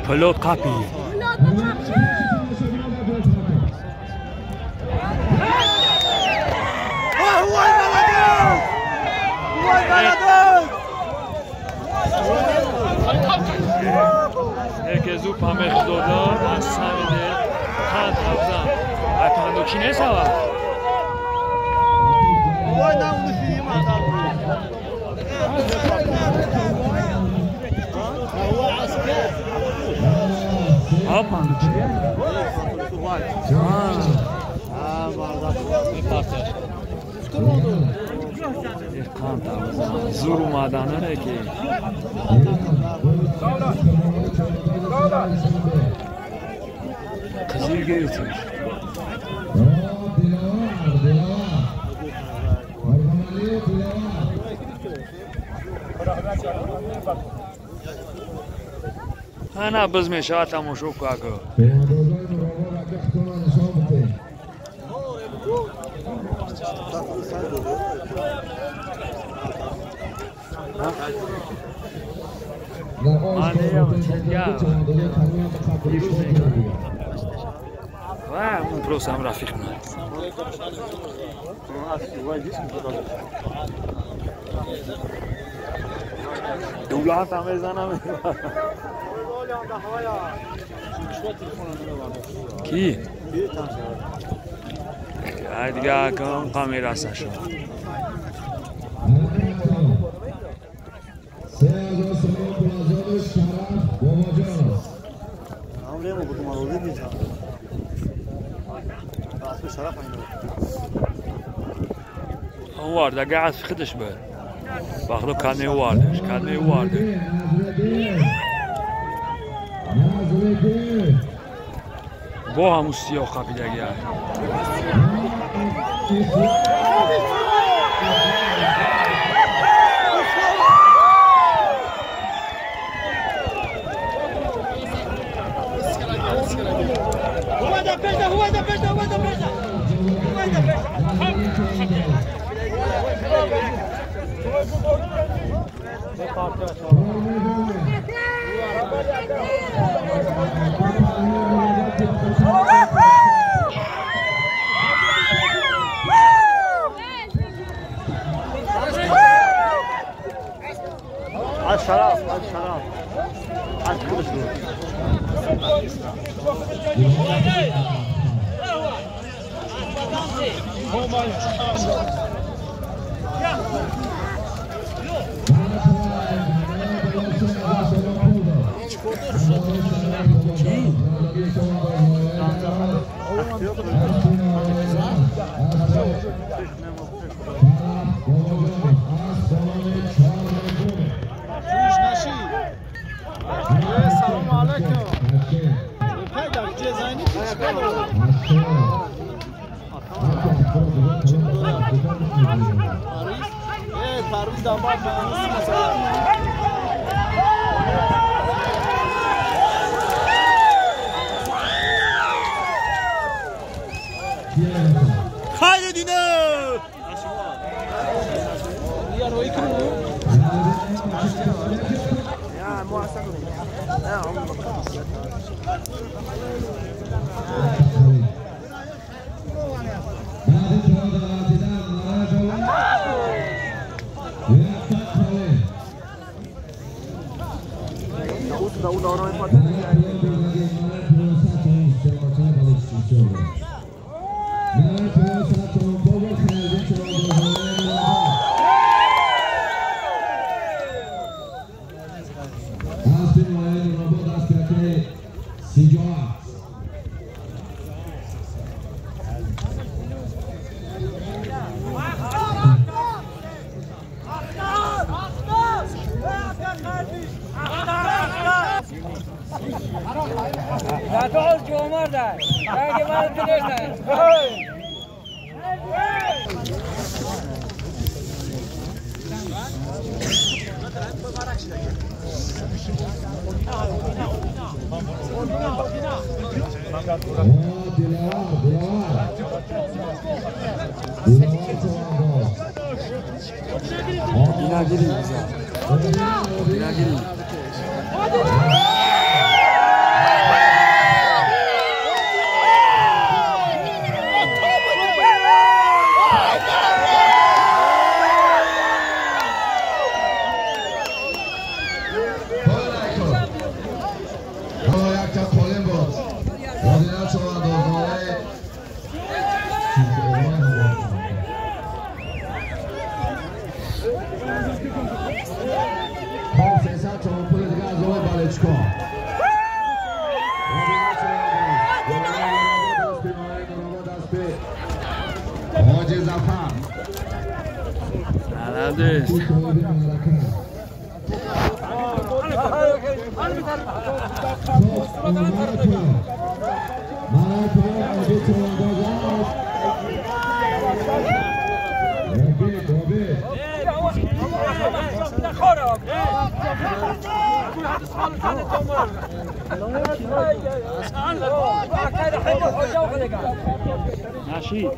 پلوت قاپی یکی زو پامه خدادار از سمیده خند حفظم ای پندو کی نیسا وای نمونو فیلم ها پندو چیه؟ زور اومدنه که قزیر گیرتش انا بزمش تماشا کنم من پروس هم رفیق من دولت هم بزنم کی؟ دیگه کامیرا سشو اون وارده قاعد في خدش به باخذوا كاني واردش كاني وارده با همون سیاه خبیدگی الشرف الشرف عاد كل شيء سلام علیکم. پدر جزاینی پرویز داماد خیلی دینه یا روی کنو یا مواسط اینا گیری نگیری نشید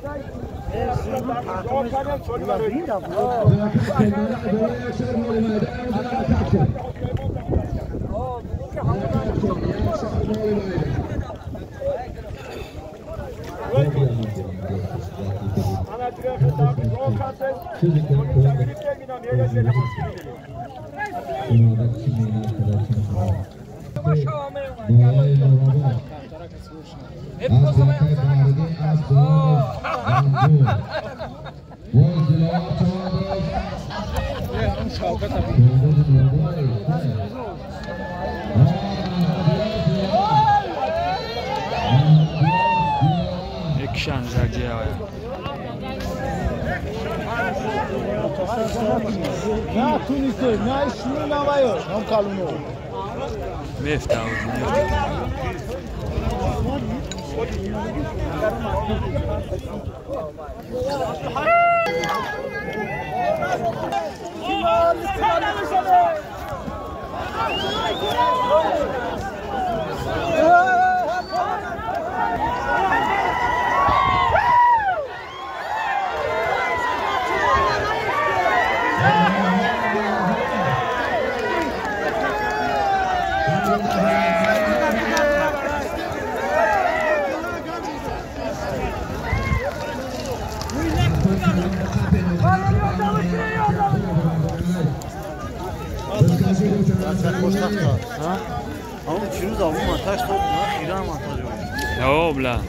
یکشان زرجه آیا نه تو نیسته نه شنو نمایو هم کالونو میفته همون چیروز آبون منتاج تو نه خیران منتاج بود نه بلا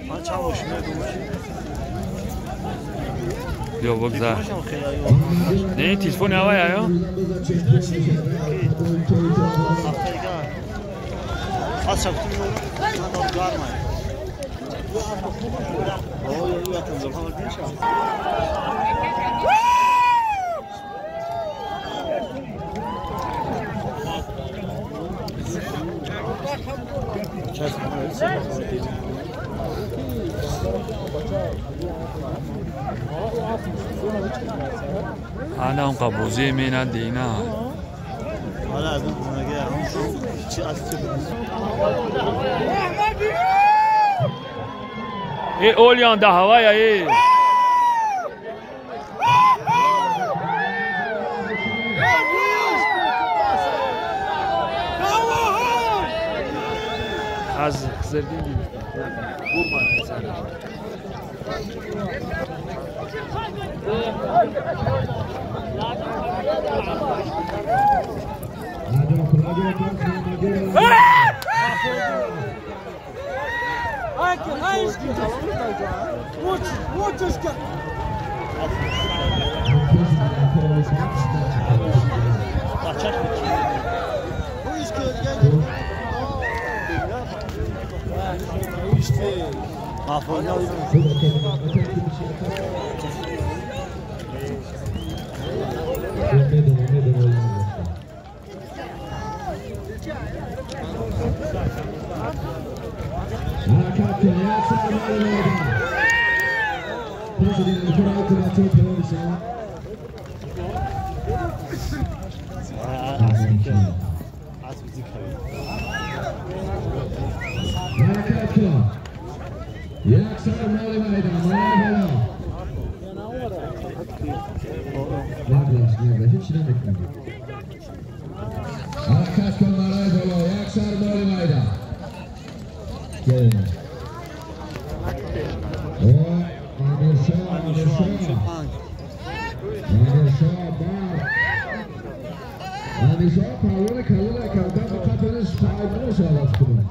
من چند ماشینه دومشی بیا بگذار نه تلفن هوای آیا از شبتی میگم من دار مای اوه یه وقت زمان دیشم انا اون قبوزی مینا دینا حالا از اون مگه هم چی از چی ای اولیان ده هوای ای از زردین گیرید بورمان سرش حرکت کن برای بالا. یک سربال میدان. همیشه پروان کلون کردن به تپنش پایدنش آلت کنم.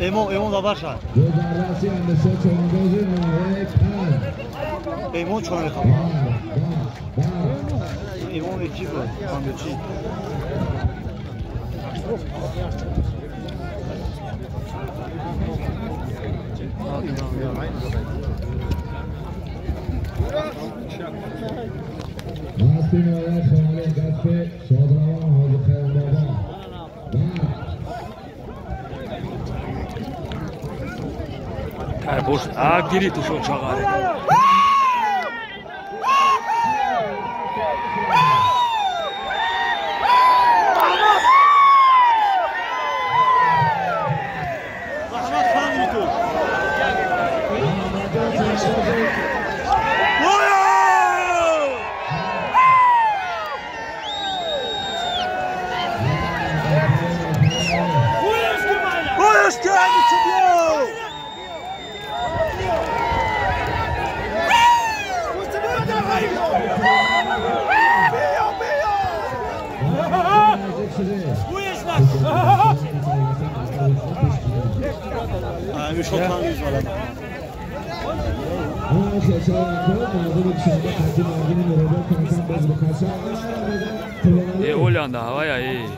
ایمون داور شد. دو درسی همیشه چوندازی نوه پن. ایمون چون خواهم. ایمون چی بود؟ خانده چی؟ دستی نویت خواهی دست شادروان حاضر خیرم بابا. تای پشت گیری تو شد چاقاره Olhando, olha aí.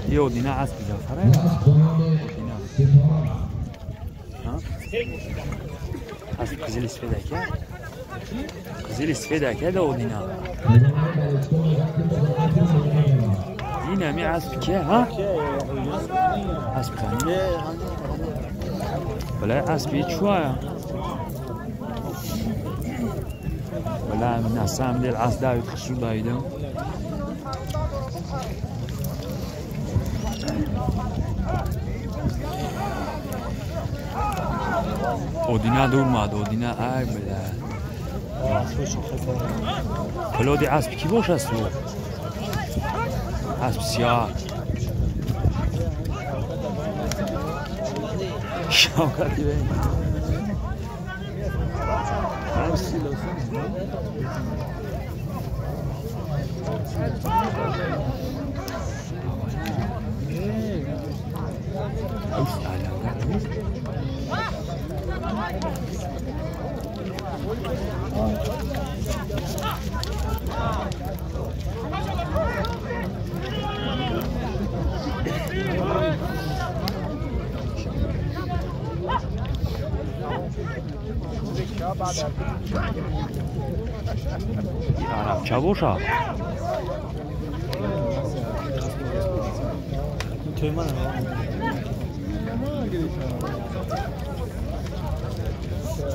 Io di naspi da fare. Asp Qizil isfedaka. Qizil isfedaka da odina. Dina mi asp ke ha? Asp tani. Bala aspi شويه. Bala من asam del asda yutkhshu daydım. اودینا دور ماد اودینا ای بله کلودی اسب کی باش است تو اسب سیاه شاوکتی بین Arapça boşa.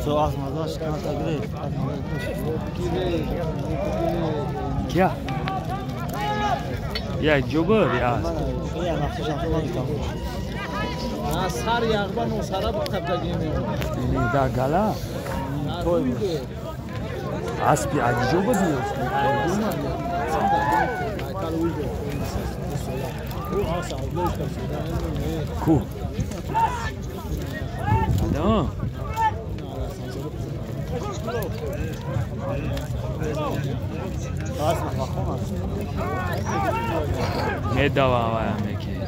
So azmadan şikayete gireyim. Kya? Ya joba ya. Ya nasıl şantıdan yıkamıyor. Sar yağban o sara bu kapta giymiyor. Da gala. Toy mu? Aspi adi joba diyorsun. Cool. Tamam. Medava var meki.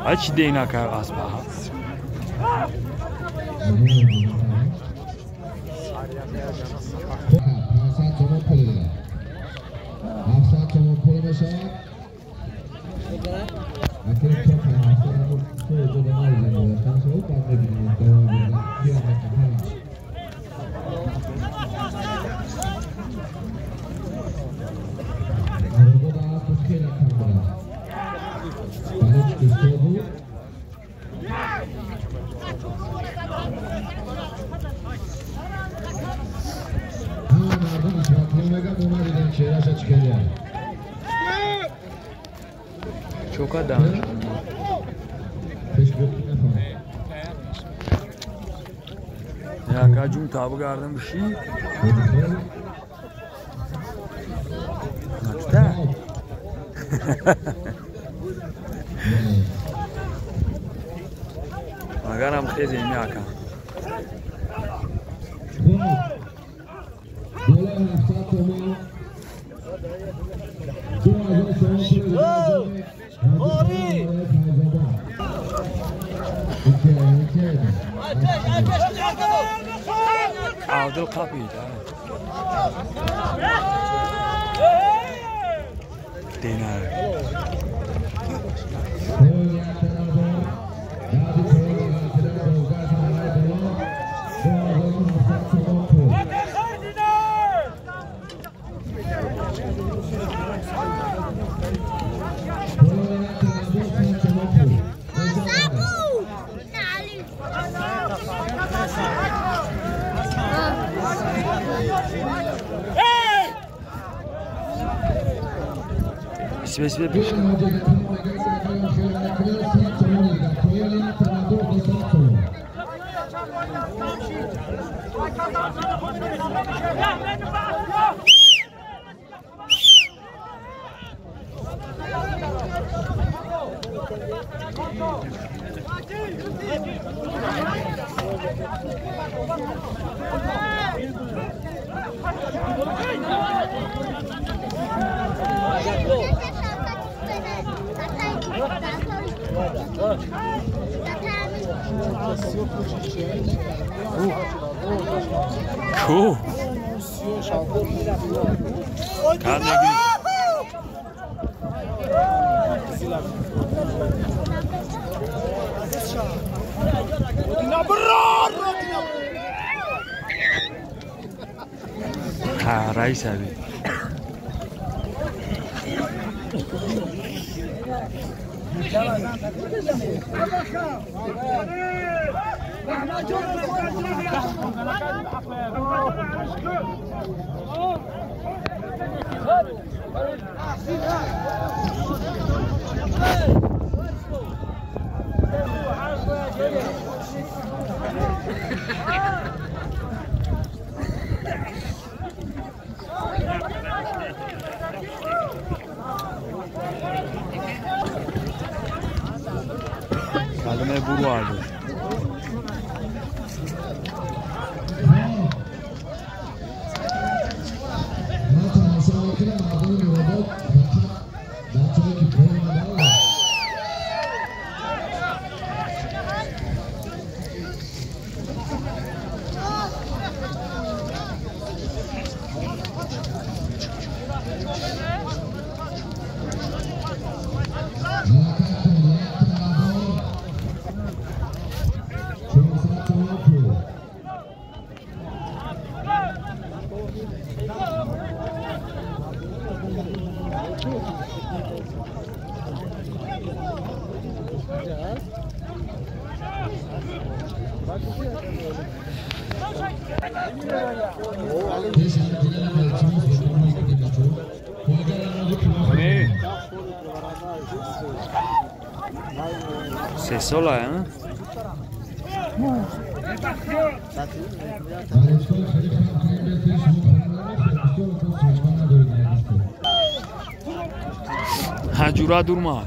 Aç deyna kar asba. Çok adam. Ya kacum tabu gardım bir şey. Nakta. Agaram khezini aka. Avdıl kapıydı. Dinar. Sve piše. Cool. Ha, Rais abi. Kaleme buru vardı. C'est ça là, hein? Hacura durma.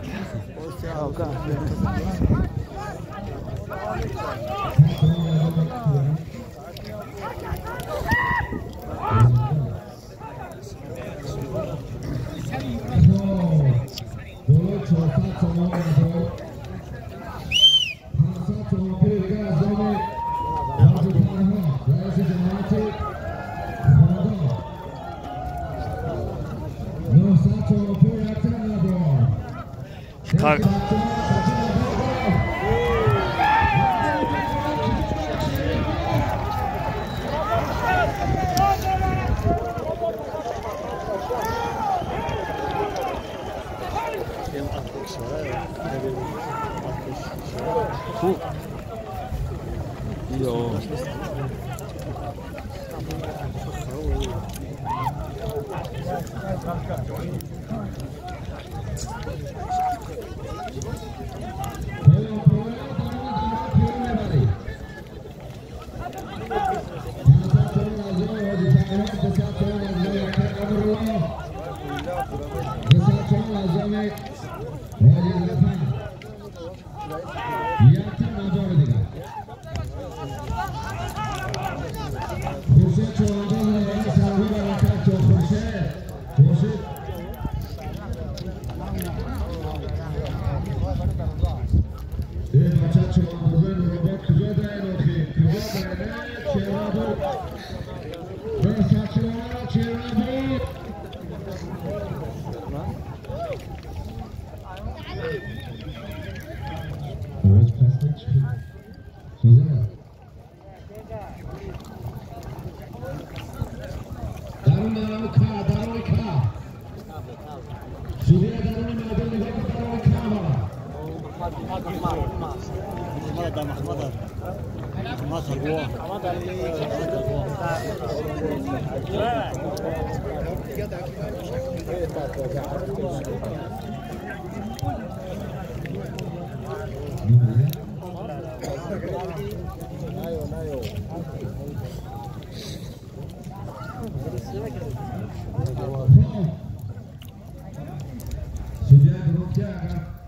Sudah berubah.